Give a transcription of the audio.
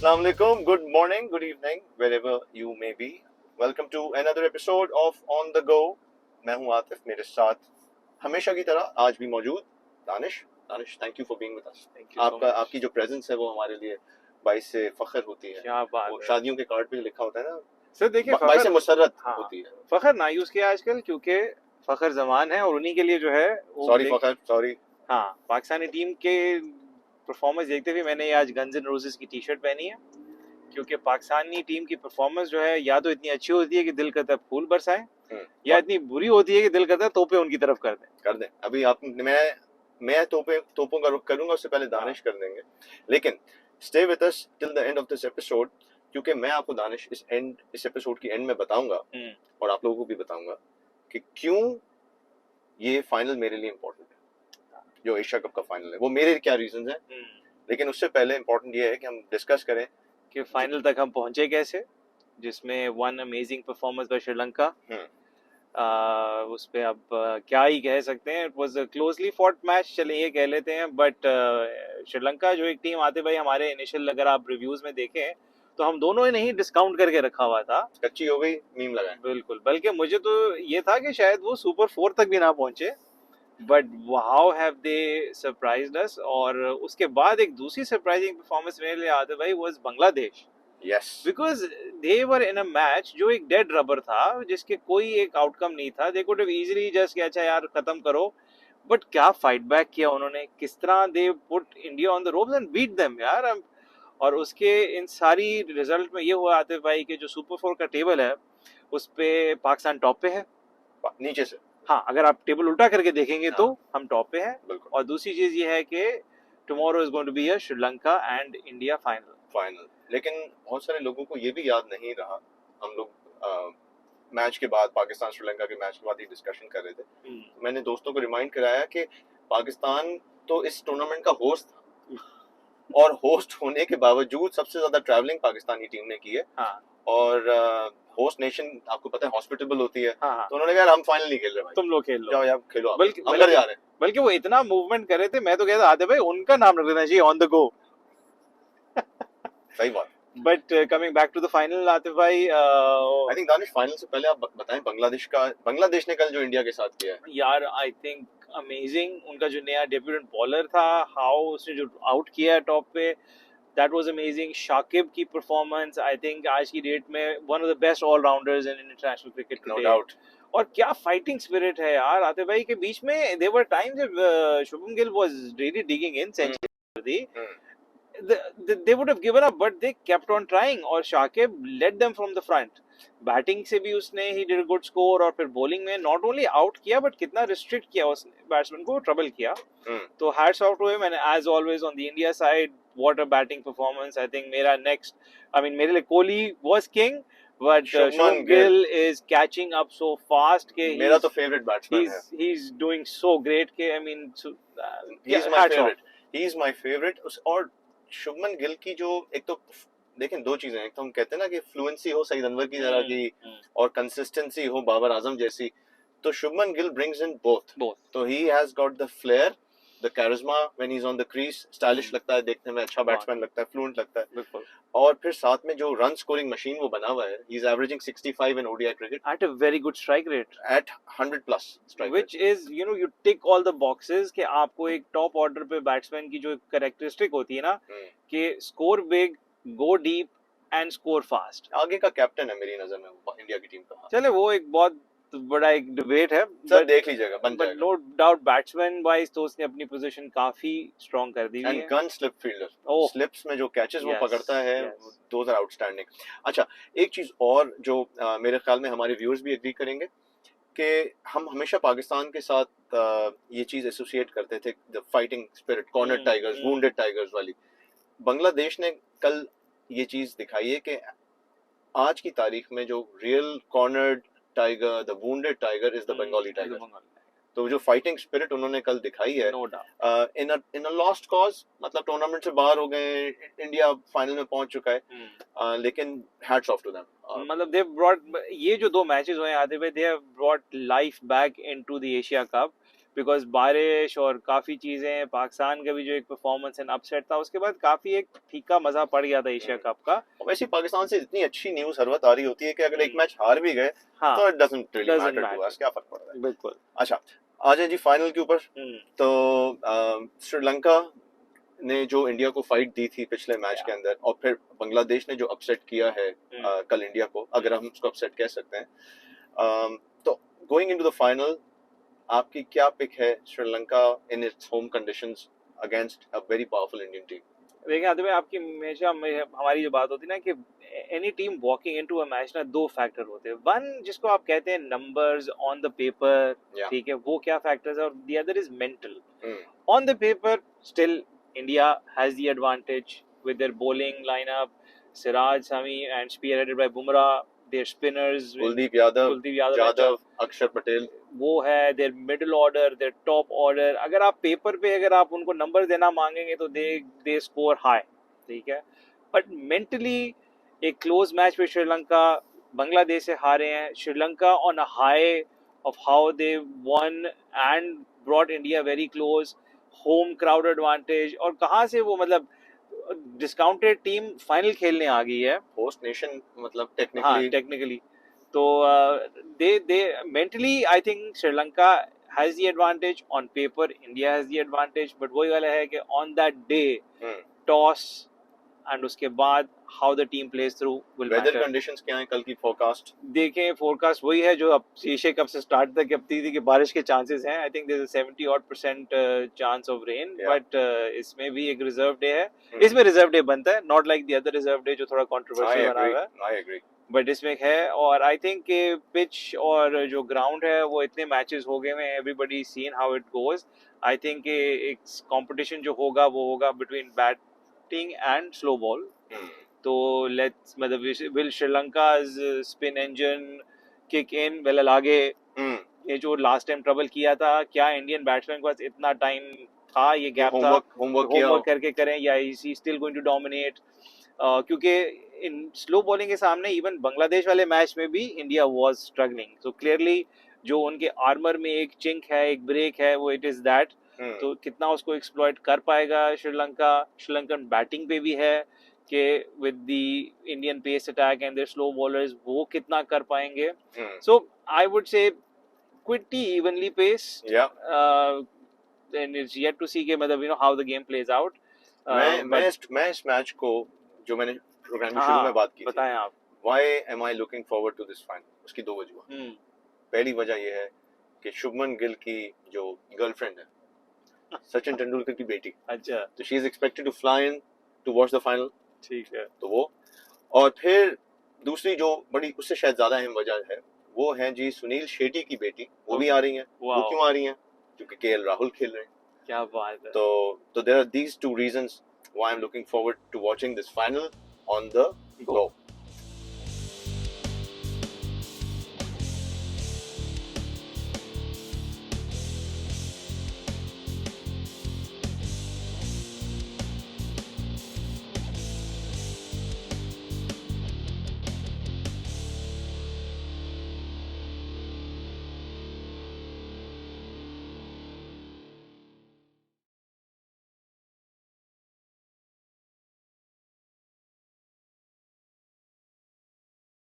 Assalamu alaikum, good morning, good evening, wherever you may be. Welcome to another episode of On the Go. मैं हूँ आतिफ, मेरे साथ हमेशा की तरह आज भी मौजूद Danish. Danish, thank you for being with us. आपकी जो presence है वो हमारे लिए बाइस से फख्र होती है. क्या बात वो है. शादियों के कार्ड पे लिखा होता है ना सर देखिए बाइस से मुसर्रत हाँ, होती है. फखर ना यूज किया आजकल क्योंकि फखर जमान है और उन्हीं के लिए जो है सॉरी फख्र, सॉरी. हाँ, पाकिस्तानी टीम के परफॉर्मेंस देखते हुए मैंने आज गन्स एंड रोजेस की टी शर्ट पहनी है क्योंकि पाकिस्तानी टीम की परफॉर्मेंस जो है या तो इतनी अच्छी होती है कि दिल करता है फूल बरसाएं या इतनी बुरी होती है कि दिल करता है तोपे उनकी तरफ कर दें. अभी आप मैं तोपों का रुख करूंगा, उससे पहले दानिश कर देंगे. लेकिन stay with us till the end of this episode, क्योंकि मैं आपको दानिश इस एपिसोड की एंड में बताऊंगा और आप लोगों को भी बताऊंगा कि क्यों ये फाइनल मेरे लिए इम्पोर्टेंट है. जो एशिया कप का फाइनल है वो मेरे क्या रीजंस हैं. लेकिन उससे पहले इम्पोर्टेंट ये है कि हम डिस्कस करें कि फाइनल तक हम पहुंचे कैसे, जिसमें one amazing performance by Sri Lanka. उस पे अब क्या ही कह सकते हैं. It was a closely fought match, चले ये कह लेते हैं. बट श्रीलंका जो एक टीम आते भाई हमारे इनिशियल अगर आप रिव्यूज में देखें तो हम दोनों ही नहीं डिस्काउंट करके रखा हुआ था. कच्ची हो गई मीम लगाए. बिल्कुल, बल्कि मुझे तो ये था कि शायद वो सुपर 4 तक भी ना पहुंचे. But how have they surprised us. और उसके बाद एक दूसरी सरप्राइजिंग परफॉर्मेंस मेरे लिए आते भाई was Bangladesh. Yes, because they were in a match जो एक डेड रबर था, जिसके कोई एक आउटकम नहीं था. They could have easily just कि अच्छा यार खत्म करो. बट क्या फाइट बैक किया उन्होंने, किस तरह they put India on the ropes and beat them यार. और उसके इन सारी रिजल्ट में ये हुआ आते भाई कि जो सुपर 4 का टेबल है उस पे पाकिस्तान टॉप पे है नीचे से. हाँ, अगर आप टेबल उल्टा करके देखेंगे तो हम टॉप पे हैं. और दूसरी चीज ये है कि tomorrow is going to be a Sri Lanka and India final. लेकिन बहुत सारे लोगों को ये भी याद नहीं रहा. हम लोग मैच के बाद, पाकिस्तान श्रीलंका के मैच के बाद ये डिस्कशन कर रहे थे. तो मैंने दोस्तों को रिमाइंड कराया कि पाकिस्तान तो इस टूर्नामेंट का होस्ट था और होस्ट होने के बावजूद सबसे ज्यादा ट्रैवलिंग पाकिस्तानी टीम ने की है. और होस्ट नेशन आपको पता है हॉस्पिटेबल होती है. तो उन्होंने कहा हम फाइनल नहीं खेल रहे भाई, तुम लोग खेल लो, जाओ यार खेलो. बल्कि हम घर जा रहे हैं. बल्कि वो इतना मूवमेंट कर रहे थे, मैं तो कहता आते भाई उनका नाम रख देना चाहिए ऑन द गो. सही बात. But coming back to the final Atif भाई, आई थिंक दानिश फाइनल से पहले आप बताएं बांग्लादेश ने कल जो इंडिया के साथ किया है यार. I think amazing. उनका जो नया डेब्यूटेंट बॉलर था, हाउ उसने जो आउट किया टॉप पे, दैट वाज अमेजिंग. शाकिब की परफॉर्मेंस आई थिंक आज की डेट में one of the best allrounders in international cricket, no doubt. और क्या फाइटिंग स्पिरिट है यार आतिफ भाई के बीच में. देयर वर टाइम्स जब Shubham Gill was really digging in century, they would have given up, but they kept on trying. और Shakib led them from the front. Batting से भी उसने he did a good score, और फिर बॉलिंग में not only आउट किया but कितना restrict किया उसने बैट्समैन को, ट्रबल किया. तो hats off to him. and as always on the India side, what a batting performance. I think मेरा next, I mean मेरे लिए Kohli was king, but Shubman Gill is catching up so fast के मेरा तो favourite batsman है. he's doing so great के I mean he's my favorite. और शुभमन गिल की जो एक तो देखें दो चीजें, एक तो हम कहते हैं ना कि फ्लुएंसी हो सईद अनवर की तरह की और कंसिस्टेंसी हो बाबर आजम जैसी, तो Shubman Gill brings in both. तो he has got the flair, the charisma when he is on the crease. Stylish लगता है देखने में, अच्छा बैट्समैन लगता है, फ्लुएंट लगता है. और फिर साथ में जो रन स्कोरिंग मशीन वो बना हुआ है, he is averaging 65 in ODI cricket at a very good strike rate, at 100 plus strike which rate. is you know you tick all the boxes कि आपको एक टॉप ऑर्डर पे बैट्समैन की जो कैरेक्टरिस्टिक होती है ना कि score big, go deep and score fast. आगे का कैप्टन है मेरी नजर में इंडिया की टीम का. चले वो एक बहुत बड़ा एक डिबेट है, सर देख लीजिएगा, बन जाएगा. नो डाउट बैट्समैन वाइज तो उसने अपनी पोजीशन काफी स्ट्रांग कर दी है. And gun slip fielder, slips में जो कैचेस वो पकड़ता है, दोस आर आउटस्टैंडिंग. अच्छा, एक चीज और जो मेरे ख्याल में हमारे व्यूअर्स भी एग्री करेंगे कि हम हमेशा पाकिस्तान के साथ ये चीज एसोसिएट करते थे, the fighting spirit, corner tigers, wounded tigers वाली. बांग्लादेश ने कल ये चीज दिखाई है कि आज की तारीख में जो real cornered tiger, the wounded tiger is the Bengali tiger. तो जो फाइटिंग स्पिरिट उन्होंने कल दिखाई है, इन अ लॉस्ट कॉज, मतलब टूर्नामेंट से बाहर हो गए, इंडिया फाइनल में पहुंच चुका है, लेकिन हैट्स ऑफ टू देम. मतलब दे ब्रॉट, ये जो दो मैचेस हुए आते हुए, they have brought life back into the Asia cup. Because बारिश और काफी चीजें, पाकिस्तान का भी जो एक परफॉर्मेंस एंड अपसेट था, उसके बाद काफी एक फीका मजा पड़ गया था एशिया कप का। वैसे पाकिस्तान से इतनी अच्छी न्यूज हर वक्त आ रही होती है कि अगर एक मैच हार भी गए तो it doesn't really matter to us, क्या फर्क पड़ रहा है। बिल्कुल। अच्छा, आ जाए जी फाइनल के ऊपर। तो श्रीलंका ने जो इंडिया को फाइट दी थी पिछले मैच के अंदर, और फिर बांग्लादेश ने जो अपसेट किया है कल इंडिया को, अगर हम उसको अपसेट कह सकते हैं, तो गोइंग इनटू द फाइनल आपकी क्या पिक है Sri Lanka in its home conditions against a very powerful Indian team? देखिए आदित्य भाई, आपकी हमेशा हमारी जो बात होती है ना कि any team walking into a match ना, दो फैक्टर होते हैं। वन जिसको आप कहते हैं नंबर्स ऑन द पेपर, ठीक है, वो क्या फैक्टर्स है, और the other is mental. On the paper still India has the advantage with their bowling lineup, Siraj, Sami, and spearheaded by Bumrah. Their spinners, Kuldeep Yadav, Akshar Patel, वो है their middle order, their top order. अगर आप paper पे अगर आप उनको number देना मांगेंगे तो they score high, ठीक है, बट मेंटली एक क्लोज मैच पे श्रीलंका बांग्लादेश से हारे हैं। Sri Lanka on a high of how they one and brought India very close, home crowd advantage, और कहाँ से वो मतलब डिस्काउंटेड टीम फाइनल खेलने आ गई है, होस्ट नेशन मतलब टेक्निकली। तो they mentally I think Sri Lanka has the advantage, on paper India has the advantage, but वही वाला है कि on that day toss and उसके बाद how the team plays through will matter. Weather conditions क्या हैं कल की फोरकास्ट? देखें, फोरकास्ट वही है जो अब एशिया कप से स्टार्ट तक अब थी कि बारिश के चांसेस हैं। I think there is 70% chance of rain, but इसमें भी एक रिजर्व डे है। इसमें रिजर्व डे बनता है, not like the other reserve day जो थोड़ा कंट्रोवर्शियल बना हुआ है। आई एग्री, बट इसमें है, और आई थिंक पिच और जो ग्राउंड है वो इतने मैचेस हो गए हैं, everybody seen how it goes. I think एक कंपटीशन जो होगा वो होगा between batting and slow ball. तो लेट्स मतलब will Sri Lanka's spin engine kick in, well आगे ये जो लास्ट टाइम ट्रबल किया था, क्या इंडियन बैट्समैन के पास इतना टाइम था, ये गैप था, होमवर्क करके करें, या is he still going to dominate? क्योंकि इन स्लो बॉलिंग के सामने इवन बांग्लादेश वाले मैच में भी India was struggling. So clearly जो उनके आर्मर में एक चिंक है, एक ब्रेक है, वो इट इज दैट। तो कितना उसको एक्सप्लॉइट कर पाएगा श्रीलंका? श्रीलंकन बैटिंग पे भी है कि with the Indian pace attack and their slow bowlers वो कितना कर पाएंगे। So I would say pretty evenly paced, and it's yet to see कि मतलब how the game plays out. मैं इस मैच को, जो मैंने प्रोग्राम में शुरू में बात की, बताएं आप। Why am I looking forward to this final? उसकी दो वजह। पहली वजह ये है कि शुभमन गिल की जो गर्लफ्रेंड है सचिन तेंदुलकर की बेटी, अच्छा, तो she is expected to fly in to watch the final, ठीक है, तो वो, और फिर दूसरी जो बड़ी उससे शायद ज्यादा अहम वजह है वो है जी सुनील शेट्टी की बेटी, वो भी आ रही हैं। वो क्यों आ रही हैं? क्योंकि केएल राहुल खेल रहे हैं। क्या बात है। तो there are these two reasons why I'm looking forward to watching this final on the go.